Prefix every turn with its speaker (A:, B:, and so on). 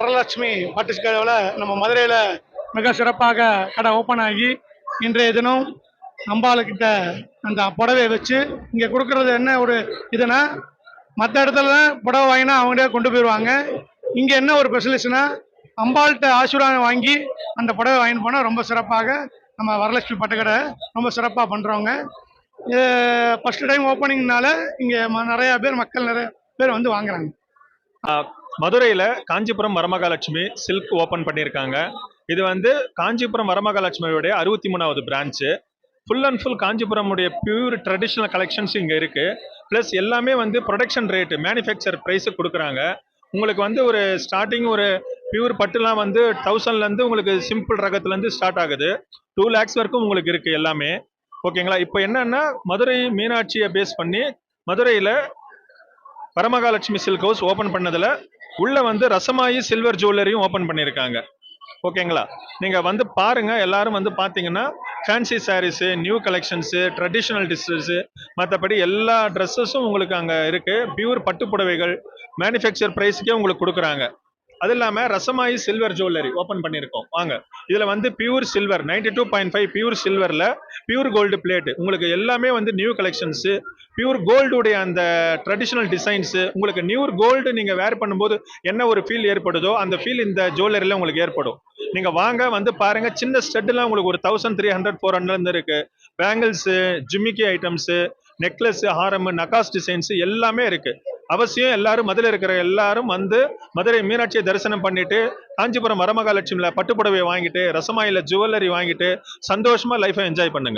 A: வரலட்சுமி பட்டுக்கடையில் நம்ம மதுரையில் மிக சிறப்பாக கடை ஓப்பன் ஆகி இன்றைய தினம் அம்பாளுக்கிட்ட அந்த புடவையை வச்சு இங்கே கொடுக்கறது என்ன ஒரு இதுனா, மற்ற இடத்துல புடவை வாங்கினா அவங்களே கொண்டு போயிடுவாங்க. இங்கே என்ன ஒரு ஸ்பெஷலிஸ்ட்னா, அம்பாள்கிட்ட ஆசீர்வாதம் வாங்கி அந்த புடவை வாங்கிட்டு போனால் ரொம்ப சிறப்பாக நம்ம வரலட்சுமி பட்டுக்கடை ரொம்ப சிறப்பாக பண்ணுறவங்க. ஃபஸ்ட்டு டைம் ஓப்பனிங்னால இங்கே நிறையா மக்கள் நிறைய பேர் வந்து வாங்குறாங்க.
B: மதுரையில் காஞ்சிபுரம் வரமகாலட்சுமி சில்க் ஓப்பன் பண்ணியிருக்காங்க. இது வந்து காஞ்சிபுரம் வரமகாலட்சுமியோடைய 63வது பிரான்ச்சு. ஃபுல் அண்ட் ஃபுல் காஞ்சிபுரமுடைய பியூர் ட்ரெடிஷ்னல் கலெக்ஷன்ஸ் இங்கே இருக்குது. ப்ளஸ் எல்லாமே வந்து ப்ரொடக்ஷன் ரேட்டு மேனுஃபேக்சர் ப்ரைஸுக்கு கொடுக்குறாங்க. உங்களுக்கு வந்து ஒரு ஸ்டார்டிங் ஒரு பியூர் பட்டுலாம் வந்து 1000லேருந்து உங்களுக்கு சிம்பிள் ரகத்துலேருந்து ஸ்டார்ட் ஆகுது. 2 lakhs வரைக்கும் உங்களுக்கு இருக்குது எல்லாமே. ஓகேங்களா? இப்போ என்னன்னா, மதுரை மீனாட்சியை பேஸ் பண்ணி மதுரையில் வரமகாலட்சுமி சில்க் ஹவுஸ் ஓப்பன் பண்ணதில் உள்ள வந்து ரசமாயி சில்வர் ஜுவல்லரியும் ஓப்பன் பண்ணியிருக்காங்க. ஓகேங்களா? நீங்கள் வந்து பாருங்கள், எல்லாரும் வந்து பார்த்தீங்கன்னா fancy sarees, new collections, traditional dishes, மற்றபடி எல்லா ட்ரெஸ்ஸஸும் உங்களுக்கு அங்கே இருக்குது. பியூர் பட்டு புடவைகள் மேனுஃபேக்சர் ப்ரைஸுக்கே உங்களுக்கு கொடுக்குறாங்க. அது இல்லாமல் ரசமாயி சில்வர் ஜுவல்லரி ஓப்பன் பண்ணியிருக்கோம். வாங்க, இதில் வந்து பியூர் சில்வர் 92.5 பியூர் சில்வரில் பியூர் கோல்டு பிளேட்டு உங்களுக்கு எல்லாமே வந்து நியூ கலெக்ஷன்ஸு, பியூர் கோல்டுடைய அந்த ட்ரெடிஷ்னல் டிசைன்ஸு. உங்களுக்கு நியூ கோல்டு நீங்கள் வேர் பண்ணும்போது என்ன ஒரு ஃபீல் ஏற்படுதோ அந்த ஃபீல் இந்த ஜுவல்லரியில் உங்களுக்கு ஏற்படும். நீங்கள் வாங்க, வந்து பாருங்கள். சின்ன ஸ்டெட்டெலாம் உங்களுக்கு ஒரு 1300 400 இருக்குது. பேங்கிள்ஸு, ஜிமிக்கி ஐட்டம்ஸு, நெக்லஸ், ஹாரம், நகாஸ் டிசைன்ஸு எல்லாமே இருக்குது. அவசியம் எல்லாரும் மதுரை இருக்கிற எல்லாரும் வந்து மதுரை மீனாட்சியை தரிசனம் பண்ணிட்டு காஞ்சிபுரம் வரமகாலட்சுமியில் பட்டுப்புடவை வாங்கிட்டு ரசமாயில ஜுவல்லரி வாங்கிட்டு சந்தோஷமா லைஃபை என்ஜாய் பண்ணுங்க.